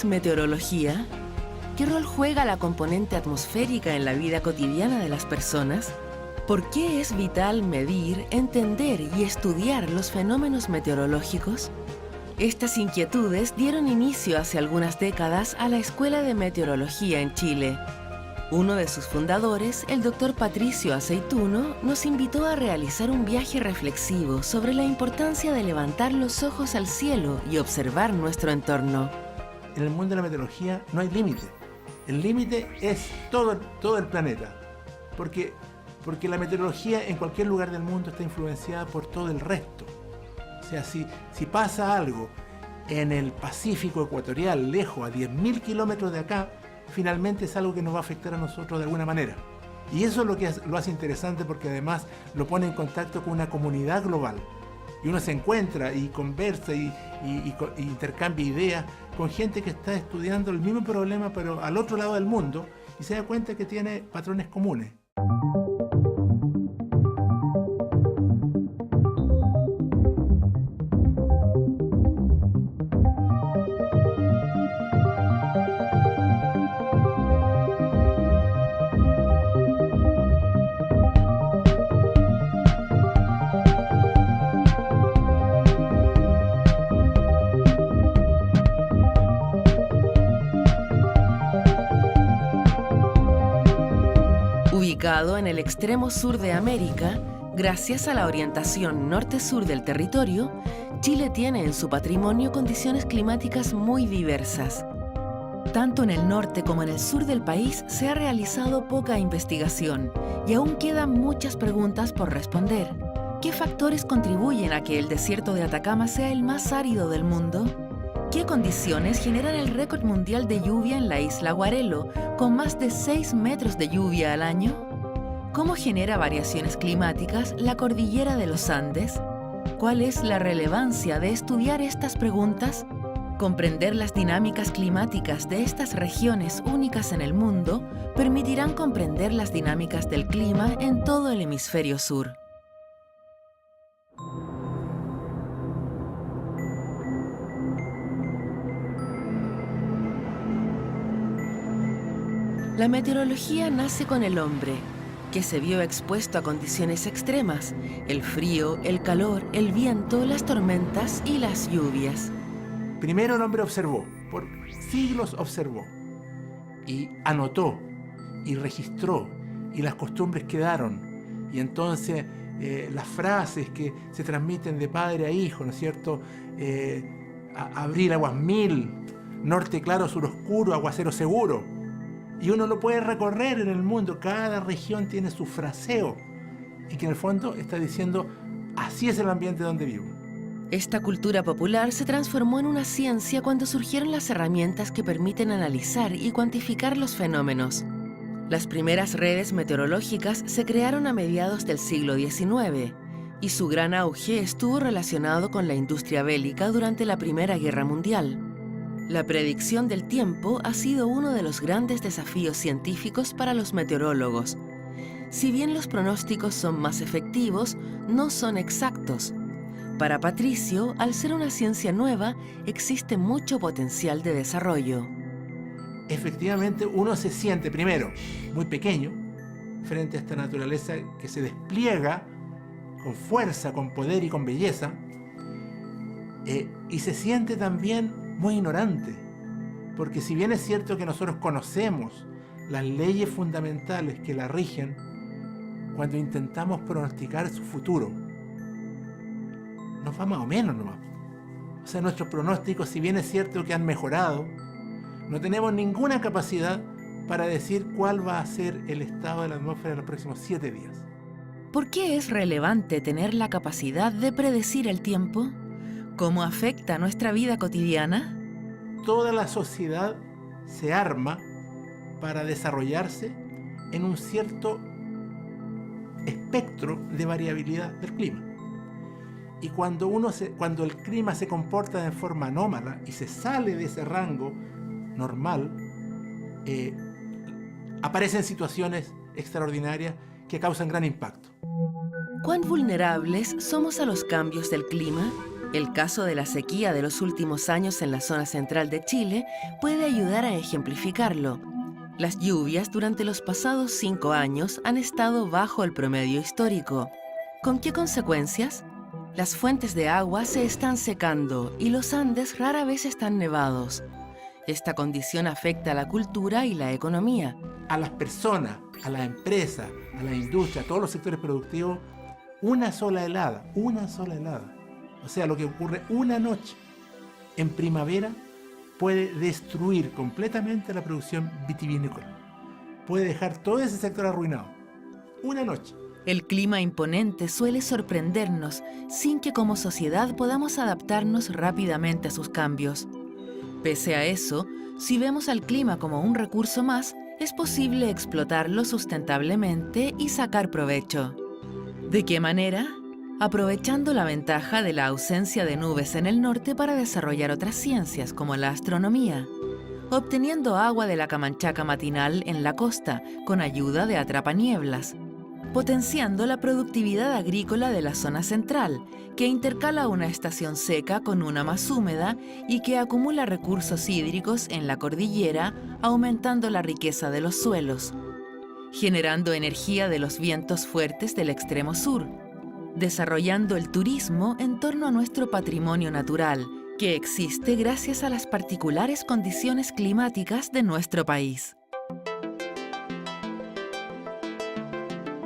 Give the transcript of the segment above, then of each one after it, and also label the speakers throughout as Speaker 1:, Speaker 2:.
Speaker 1: es meteorología? ¿Qué rol juega la componente atmosférica en la vida cotidiana de las personas? ¿Por qué es vital medir, entender y estudiar los fenómenos meteorológicos? Estas inquietudes dieron inicio hace algunas décadas a la Escuela de Meteorología en Chile. Uno de sus fundadores, el Dr. Patricio Aceituno, nos invitó a realizar un viaje reflexivo sobre la importancia de levantar los ojos al cielo y observar nuestro entorno.
Speaker 2: En el mundo de la meteorología no hay límite. El límite es todo el planeta. Porque la meteorología en cualquier lugar del mundo está influenciada por todo el resto. O sea, si pasa algo en el Pacífico ecuatorial, lejos, a 10.000 kilómetros de acá, finalmente es algo que nos va a afectar a nosotros de alguna manera. Y eso es lo que lo hace interesante, porque además lo pone en contacto con una comunidad global. Y uno se encuentra y conversa y intercambia ideas con gente que está estudiando el mismo problema, pero al otro lado del mundo, y se da cuenta que tiene patrones comunes.
Speaker 1: Ubicado en el extremo sur de América, gracias a la orientación norte-sur del territorio, Chile tiene en su patrimonio condiciones climáticas muy diversas. Tanto en el norte como en el sur del país se ha realizado poca investigación y aún quedan muchas preguntas por responder. ¿Qué factores contribuyen a que el desierto de Atacama sea el más árido del mundo? ¿Qué condiciones generan el récord mundial de lluvia en la isla Guarelo, con más de 6 metros de lluvia al año? ¿Cómo genera variaciones climáticas la cordillera de los Andes? ¿Cuál es la relevancia de estudiar estas preguntas? Comprender las dinámicas climáticas de estas regiones únicas en el mundo permitirán comprender las dinámicas del clima en todo el hemisferio sur. La meteorología nace con el hombre, que se vio expuesto a condiciones extremas: el frío, el calor, el viento, las tormentas y las lluvias.
Speaker 2: Primero el hombre observó, por siglos observó, y anotó, y registró, y las costumbres quedaron. Y entonces las frases que se transmiten de padre a hijo, ¿no es cierto? Abril aguas mil, norte claro, sur oscuro, aguacero seguro. Y uno lo puede recorrer en el mundo. Cada región tiene su fraseo, y que en el fondo está diciendo: así es el ambiente donde vivo.
Speaker 1: Esta cultura popular se transformó en una ciencia cuando surgieron las herramientas que permiten analizar y cuantificar los fenómenos. Las primeras redes meteorológicas se crearon a mediados del siglo XIX, y su gran auge estuvo relacionado con la industria bélica durante la Primera Guerra Mundial. La predicción del tiempo ha sido uno de los grandes desafíos científicos para los meteorólogos. Si bien los pronósticos son más efectivos, no son exactos. Para Patricio, al ser una ciencia nueva, existe mucho potencial de desarrollo.
Speaker 2: Efectivamente, uno se siente, primero, muy pequeño frente a esta naturaleza que se despliega con fuerza, con poder y con belleza, y se siente también muy ignorante, porque si bien es cierto que nosotros conocemos las leyes fundamentales que la rigen, cuando intentamos pronosticar su futuro, nos va más o menos nomás. O sea, nuestros pronósticos, si bien es cierto que han mejorado, no tenemos ninguna capacidad para decir cuál va a ser el estado de la atmósfera en los próximos 7 días.
Speaker 1: ¿Por qué es relevante tener la capacidad de predecir el tiempo? ¿Cómo afecta nuestra vida cotidiana?
Speaker 2: Toda la sociedad se arma para desarrollarse en un cierto espectro de variabilidad del clima. Y cuando el clima se comporta de forma anómala y se sale de ese rango normal, aparecen situaciones extraordinarias que causan gran impacto.
Speaker 1: ¿Cuán vulnerables somos a los cambios del clima? El caso de la sequía de los últimos años en la zona central de Chile puede ayudar a ejemplificarlo. Las lluvias durante los pasados 5 años han estado bajo el promedio histórico. ¿Con qué consecuencias? Las fuentes de agua se están secando y los Andes rara vez están nevados. Esta condición afecta a la cultura y la economía.
Speaker 2: A las personas, a las empresas, a la industria, a todos los sectores productivos, una sola helada. O sea, lo que ocurre una noche en primavera puede destruir completamente la producción vitivinícola. Puede dejar todo ese sector arruinado. Una noche.
Speaker 1: El clima imponente suele sorprendernos sin que como sociedad podamos adaptarnos rápidamente a sus cambios. Pese a eso, si vemos al clima como un recurso más, es posible explotarlo sustentablemente y sacar provecho. ¿De qué manera? Aprovechando la ventaja de la ausencia de nubes en el norte para desarrollar otras ciencias como la astronomía, obteniendo agua de la Camanchaca matinal en la costa con ayuda de atrapanieblas, potenciando la productividad agrícola de la zona central, que intercala una estación seca con una más húmeda y que acumula recursos hídricos en la cordillera, aumentando la riqueza de los suelos, generando energía de los vientos fuertes del extremo sur, desarrollando el turismo en torno a nuestro patrimonio natural, que existe gracias a las particulares condiciones climáticas de nuestro país.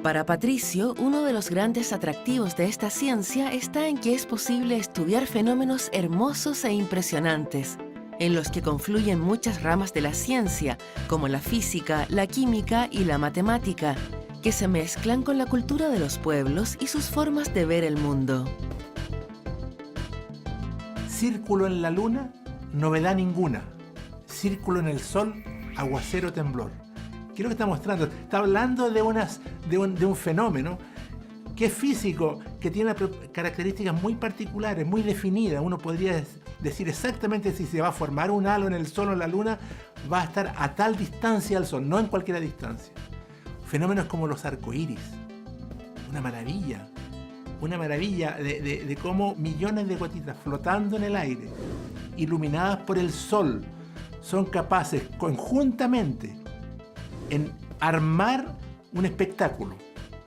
Speaker 1: Para Patricio, uno de los grandes atractivos de esta ciencia está en que es posible estudiar fenómenos hermosos e impresionantes, en los que confluyen muchas ramas de la ciencia, como la física, la química y la matemática, que se mezclan con la cultura de los pueblos y sus formas de ver el mundo.
Speaker 2: Círculo en la luna, novedad ninguna. Círculo en el sol, aguacero temblor. ¿Qué es lo que está mostrando? Está hablando de un fenómeno que es físico, que tiene características muy particulares, muy definidas. Uno podría decir exactamente si se va a formar un halo en el sol o en la luna, va a estar a tal distancia del sol, no en cualquier distancia. Fenómenos como los arcoíris. Una maravilla de cómo millones de gotitas flotando en el aire, iluminadas por el sol, son capaces conjuntamente en armar un espectáculo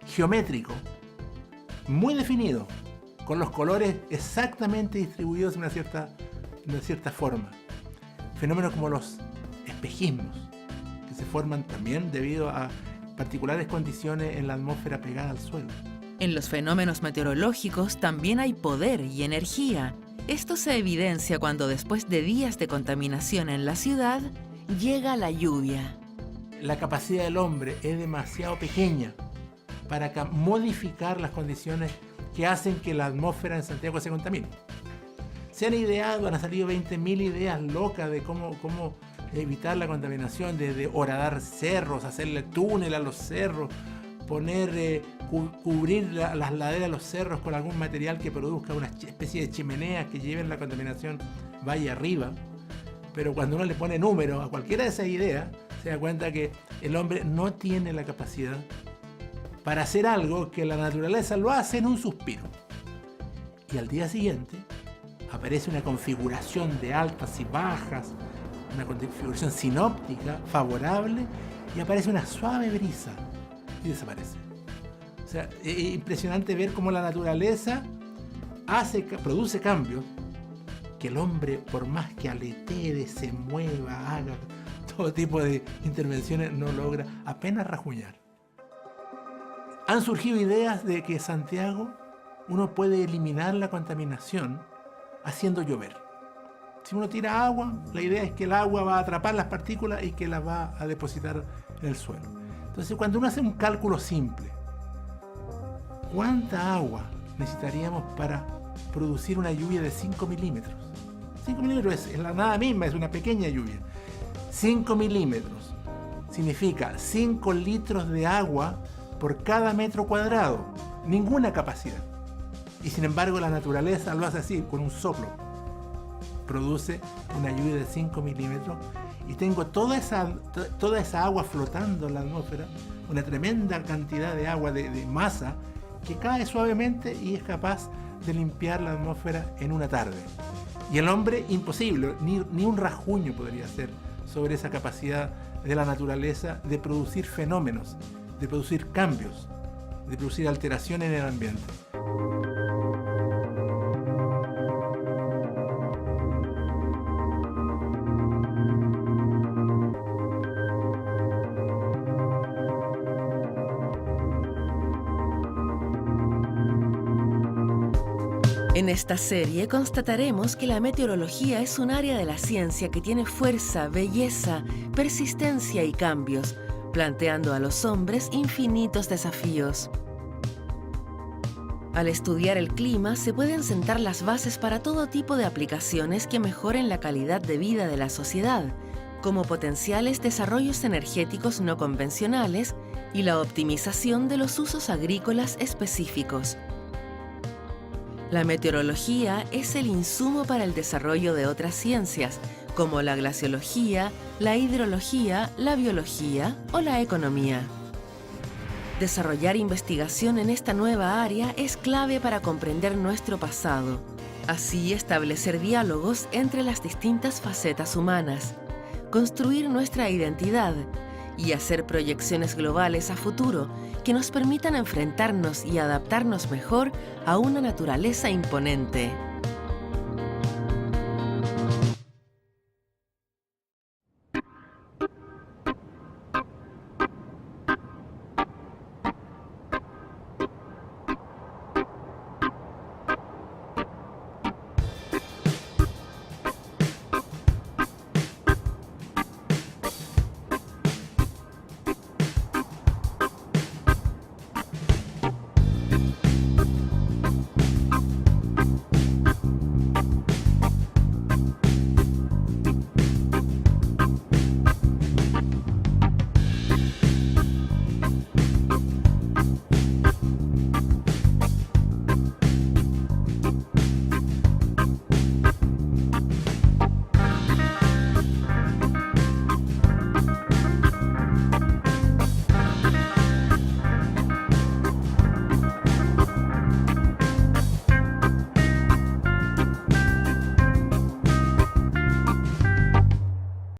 Speaker 2: geométrico muy definido, con los colores exactamente distribuidos de una cierta forma. Fenómenos como los espejismos, que se forman también debido a particulares condiciones en la atmósfera pegada al suelo.
Speaker 1: En los fenómenos meteorológicos también hay poder y energía. Esto se evidencia cuando después de días de contaminación en la ciudad, llega la lluvia.
Speaker 2: La capacidad del hombre es demasiado pequeña para modificar las condiciones que hacen que la atmósfera en Santiago se contamine. Se han ideado, han salido 20.000 ideas locas de cómo evitar la contaminación, desde horadar cerros, hacerle túnel a los cerros, cubrir las laderas de los cerros con algún material que produzca una especie de chimeneas que lleven la contaminación vaya arriba. Pero cuando uno le pone número a cualquiera de esas ideas, se da cuenta que el hombre no tiene la capacidad para hacer algo que la naturaleza lo hace en un suspiro. Y al día siguiente aparece una configuración de altas y bajas, una configuración sinóptica favorable, y aparece una suave brisa y desaparece. O sea, es impresionante ver cómo la naturaleza produce cambios que el hombre, por más que aletee, se mueva, haga todo tipo de intervenciones, no logra apenas rajuñar. Han surgido ideas de que Santiago uno puede eliminar la contaminación haciendo llover. Si uno tira agua, la idea es que el agua va a atrapar las partículas y que las va a depositar en el suelo. Entonces, cuando uno hace un cálculo simple, ¿cuánta agua necesitaríamos para producir una lluvia de 5 milímetros? 5 milímetros es la nada misma, es una pequeña lluvia. 5 milímetros significa 5 litros de agua por cada metro cuadrado. Ninguna capacidad. Y sin embargo la naturaleza lo hace así, con un soplo. Produce una lluvia de 5 milímetros y tengo toda esa agua flotando en la atmósfera, una tremenda cantidad de agua, de masa, que cae suavemente y es capaz de limpiar la atmósfera en una tarde. Y el hombre, imposible, ni un rasguño podría hacer sobre esa capacidad de la naturaleza de producir fenómenos, de producir cambios, de producir alteraciones en el ambiente.
Speaker 1: En esta serie constataremos que la meteorología es un área de la ciencia que tiene fuerza, belleza, persistencia y cambios, planteando a los hombres infinitos desafíos. Al estudiar el clima se pueden sentar las bases para todo tipo de aplicaciones que mejoren la calidad de vida de la sociedad, como potenciales desarrollos energéticos no convencionales y la optimización de los usos agrícolas específicos. La meteorología es el insumo para el desarrollo de otras ciencias, como la glaciología, la hidrología, la biología o la economía. Desarrollar investigación en esta nueva área es clave para comprender nuestro pasado, así establecer diálogos entre las distintas facetas humanas, construir nuestra identidad y hacer proyecciones globales a futuro que nos permitan enfrentarnos y adaptarnos mejor a una naturaleza imponente.